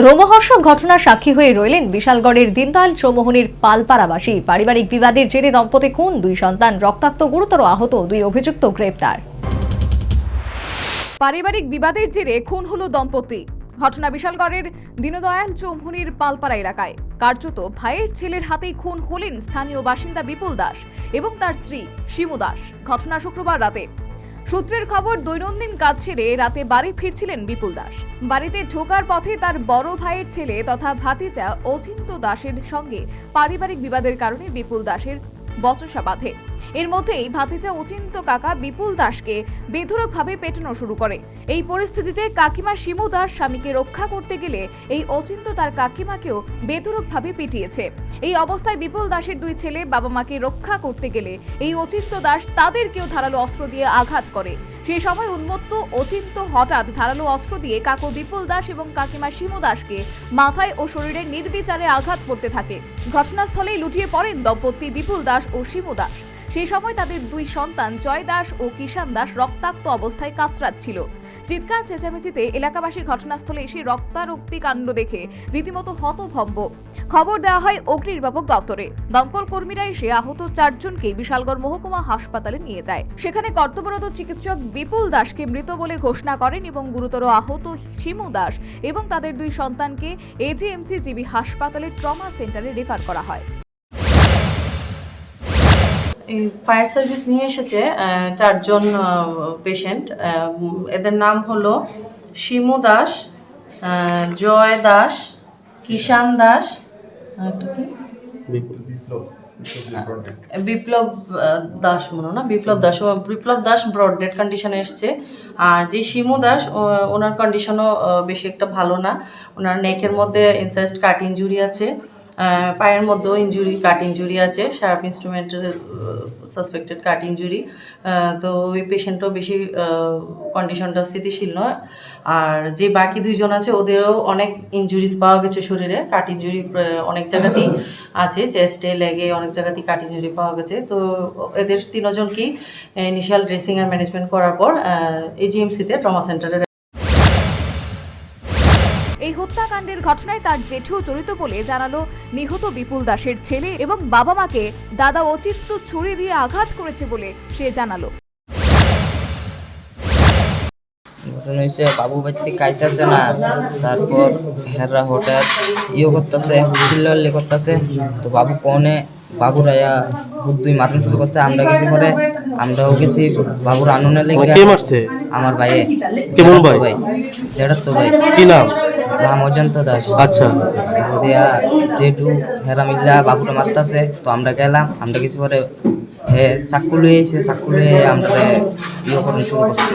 রোমহর্ষক ঘটনার সাক্ষী হয়ে রইলেন বিশালগড়ের দীনদয়াল চৌমুহনীর পালপাড়াবাসী। পারিবারিক বিবাদের জেরে দম্পতি খুন, 2 সন্তান রক্তাক্ত, গুরুতর আহত 2 অভিযুক্ত গ্রেপ্তার। পারিবারিক বিবাদের জেরে খুন হলো দম্পতি। ঘটনা বিশালগড়ের দীনদয়াল চৌমুহনীর পালপাড়া এলাকায়। কার্যত ভাইয়ের ছেলের হাতেই খুন হলেন স্থানীয় বাসিন্দা বিপুল দাস এবং তার স্ত্রী শিমু দাস। ঘটনা শুক্রবার রাতে। সূত্রের খবর, দৈনন্দিন কাজ সেরে রাতে বাড়ি ফিরছিলেন বিপুল দাস। বাড়িতে ঢোকার পথে তার বড় ভাইয়ের ছেলে তথা ভাতিজা অচিন্ত দাসের সঙ্গে পারিবারিক বিবাদের কারণে বিপুল দাসের বচসা বাঁধে। এর মধ্যেই ভাতিজা অচিন্ত কাকা বিপুল দাসকে বেধড়কভাবে পেটানো শুরু করে। এই পরিস্থিতিতে কাকিমা শিমু দাস স্বামীকে রক্ষা করতে গেলে এই অচিন্ত তার কাকিমাকেও বেধড়কভাবে পিটিয়েছে। এই অবস্থায় বিপুল দাসের 2 ছেলে বাবা মাকে রক্ষা করতে গেলে এই অচিন্ত দাস তাদেরকেও ধারালো অস্ত্র দিয়ে আঘাত করে। সেই সময় উন্মত্ত অচিন্ত হঠাৎ ধারালো অস্ত্র দিয়ে কাকু বিপুল দাস এবং কাকিমা শিমু দাসকে মাথায় ও শরীরে নির্বিচারে আঘাত করতে থাকে। ঘটনাস্থলেই লুটিয়ে পড়েন দম্পতি বিপুল দাস ও শিমু দাস। সেই সময় তাদের 2 সন্তান জয় দাস ও কিষান দাস রক্তাক্ত অবস্থায় কাতরাচ্ছিল। চিৎকার চেঁচামেচিতে এলাকাবাসী ঘটনাস্থলে এসে রক্তারক্তি কাণ্ড দেখে রীতিমতো হতভম্ব। খবর দেওয়া হয় অগ্নিনির্বাপক দপ্তরে। দমকল কর্মীরা এসে আহত 4 জনকে বিশালগড় মহকুমা হাসপাতালে নিয়ে যায়। সেখানে কর্তব্যরত চিকিৎসক বিপুল দাসকে মৃত বলে ঘোষণা করেন এবং গুরুতর আহত শিমু দাস এবং তাদের 2 সন্তানকে এজিএমসি জিবি হাসপাতালে ট্রমা সেন্টারে রেফার করা হয়। ফায়ার সার্ভিস নিয়ে এসেছে 4 জন পেশেন্ট। এদের নাম হলো শিমু দাস, জয় দাস, কিষান দাস, বিপ্লব দাস মনে না, বিপ্লব দাস ব্রড ডেড কন্ডিশনে এসছে। আর যে শিমু দাস, ওনার কন্ডিশনও বেশি একটা ভালো না। ওনার নেকের মধ্যে ইনসাইজড কাট ইঞ্জুরি আছে, পায়ের মধ্যেও কাট ইঞ্জুরি আছে, শার্প ইনস্ট্রুমেন্টের সাসপেক্টেড কাট ইঞ্জুরি। তো ওই পেশেন্টও বেশি কন্ডিশনটা স্থিতিশীল নয়। আর যে বাকি 2 জন আছে ওদেরও অনেক ইঞ্জুরিজ পাওয়া গেছে শরীরে, কাট ইঞ্জুরি অনেক জায়গাতেই আছে, চেস্টে, লেগে অনেক জায়গাতেই কাট ইঞ্জুরি পাওয়া গেছে। তো এদের 3 জনকেই ইনিশিয়াল ড্রেসিং আর ম্যানেজমেন্ট করার পর এজিএমসিতে ট্রমা সেন্টারে। এই হত্যাকাণ্ডের ঘটনায় তার জেঠু জড়িত বলে জানালো নিহত বিপুল দাসের ছেলে এবং বাবা মাকে দাদা অচিন্ত ছুরি দিয়ে আঘাত করেছে বলে সে জানালো। ঘটনা হয়েছে, বাবু বাড়িতে খাইতেছে না, তারপর হেররা হঠাৎ করতেছে, চিল্লাল্লি করতেছে। তো বাবু কনে বাবুর আয়া দুই মারণ শুরু করছে। আমরা গেছি পরে, আমরাও গেছি বাবুর আননে লেগে। কে মারছে? আমার ভাইয়ে। কেমন ভাই? যেটা তো ভাই। কি নাম? নাম অজন্ত দাস। আচ্ছা। দিয়া যেটু হেরা মিল্লা বাবুটা মারতাছে। তো আমরা গেলাম, আমরা গেছি পরে হে চাকু লয়ে এসে, চাকু লয়ে আমরা করা শুরু করছে।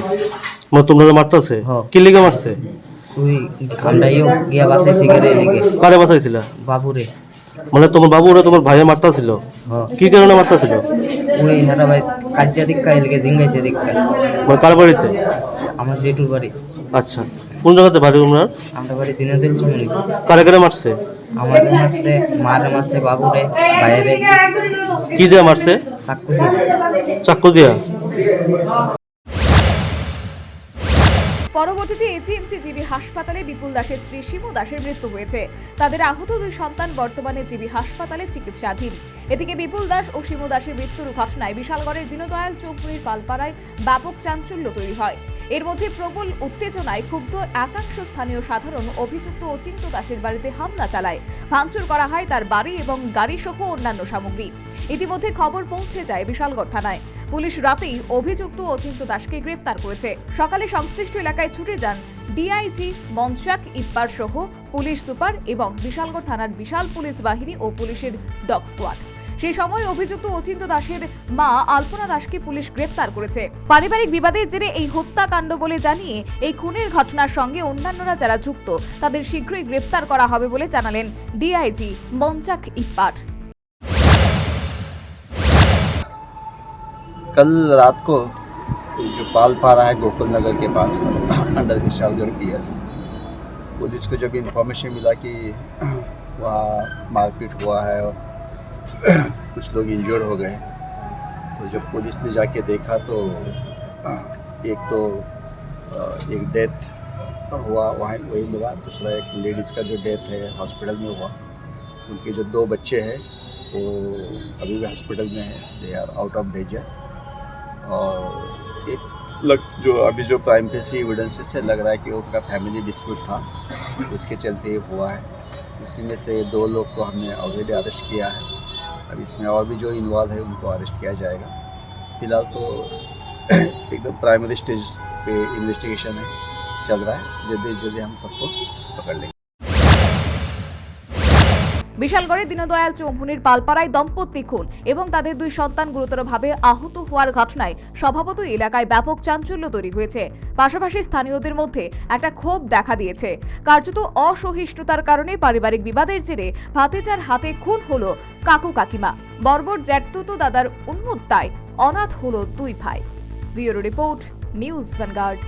তোমরা মারতেছে? কি লিগে মারছে? ওই আমরা গিয়া বাঁচাইছি গেলে লেগে। কারে বাঁচাইছিল? বাবুরে। মানে তোমার বাবুরা তোমার ভাইয়ে মারতেছিল? কি কারণে মারতেছিল? ওই হেরা ভাই কাজা দিক্কা লেগে জিঙ্গাইছে দিক্কা। মানে কার বাড়িতে? আমার জেঠুর বাড়ি। আচ্ছা, কোন জায়গাতে বাড়ি তোমার? আমরা বাড়ি দীনদয়াল চৌমুহনী। কারে কারে মারছে? আমার মারছে, মারে মারছে বাবুরে, বাইরে। কি দিয়ে মারছে? চাকু দিয়ে। চাকু দিয়া? পরবর্তীতে এজিএমসি জিবি হাসপাতালে বিপুল দাসের স্ত্রী শিমু দাসের মৃত্যু হয়েছে। তাদের আহত 2 সন্তান বর্তমানে জিবি হাসপাতালে চিকিৎসাধীন। এদিকে বিপুল দাস ও শিমু দাসের মৃত্যুর ঘটনায় বিশালগড়ের দীনদয়াল চৌমুহনীর পালপাড়ায় ব্যাপক চাঞ্চল্য তৈরি হয়। এর মধ্যে প্রবল উত্তেজনায় ক্ষুব্ধ একাংশ স্থানীয় সাধারণ অভিযুক্ত অচিন্ত দাসের বাড়িতে হামলা চালায়। ভাঙচুর করা হয় তার বাড়ি এবং গাড়ি সহ অন্যান্য সামগ্রী। ইতিমধ্যে খবর পৌঁছে যায় বিশালগড় থানায়। পুলিশ রাতেই অভিযুক্ত অচিন্ত দাসকে গ্রেপ্তার করেছে। সকালে সংশ্লিষ্ট এলাকায় ছুটে যান ডিআইজি মনসাক ইপ্পার সহ পুলিশ সুপার এবং বিশালগড় থানার বিশাল পুলিশ বাহিনী ও পুলিশের ডগ স্কোয়াড। সেই সময় অভিযুক্ত অচিন্ত দাসের মা আলপনা দাসকে পুলিশ গ্রেপ্তার করেছে। পারিবারিক বিবাদের জেরে এই হত্যাকাণ্ড বলে জানিয়ে এই খুনের ঘটনার সঙ্গে অন্যান্যরা যারা যুক্ত তাদের শীঘ্রই গ্রেপ্তার করা হবে বলে জানালেন ডিআইজি মনসাক ইপ্পার। कल रात को जो पालपारा है गोकुल नगर के पास अंडर विशालगढ़ पीएस, पुलिस को जब इन्फॉर्मेशन मिला कि वहाँ मारपीट हुआ है और कुछ लोग इंजर्ड हो गए, तो जब पुलिस ने जाके देखा तो एक डेथ हुआ वहाँ वही मिला। दूसरा एक लेडीज़ का जो डेथ है हॉस्पिटल में हुआ, उनके जो 2 बच्चे हैं वो अभी भी हॉस्पिटल में है, they are out of danger. और एक जो अभी जो प्राइम फेसी एविडेंसेस से लग रहा है कि उनका फैमिली डिस्प्यूट था, उसके चलते ये हुआ है। इसी में से 2 लोग को हमने ऑलरेडी अरेस्ट किया है। अब इसमें और भी जो इन्वॉल्व है उनको अरेस्ट किया जाएगा। फिलहाल तो एकदम प्राइमरी स्टेज पे इन्वेस्टिगेशन है, चल रहा है। जल्दी जल्दी हम सबको पकड़ लेंगे। বিশালগড়ের দীনদয়াল চৌমুহনীর পালপাড়ায় দম্পতি খুন এবং তাদের 2 সন্তান গুরুতরভাবে আহত হওয়ার ঘটনায় স্বভাবতই এলাকায় ব্যাপক চাঞ্চল্য তৈরি হয়েছে। পাশাপাশি স্থানীয়দের মধ্যে একটা ক্ষোভ দেখা দিয়েছে। কার্যত অসহিষ্ণুতার কারণে পারিবারিক বিবাদের জেরে ভাতিজার হাতে খুন হলো কাকু কাকিমা। বর্বর জ্যাঠতুতো দাদার উন্মত্তায় অনাথ হলো 2 ভাই। Bureau report, news vanguard.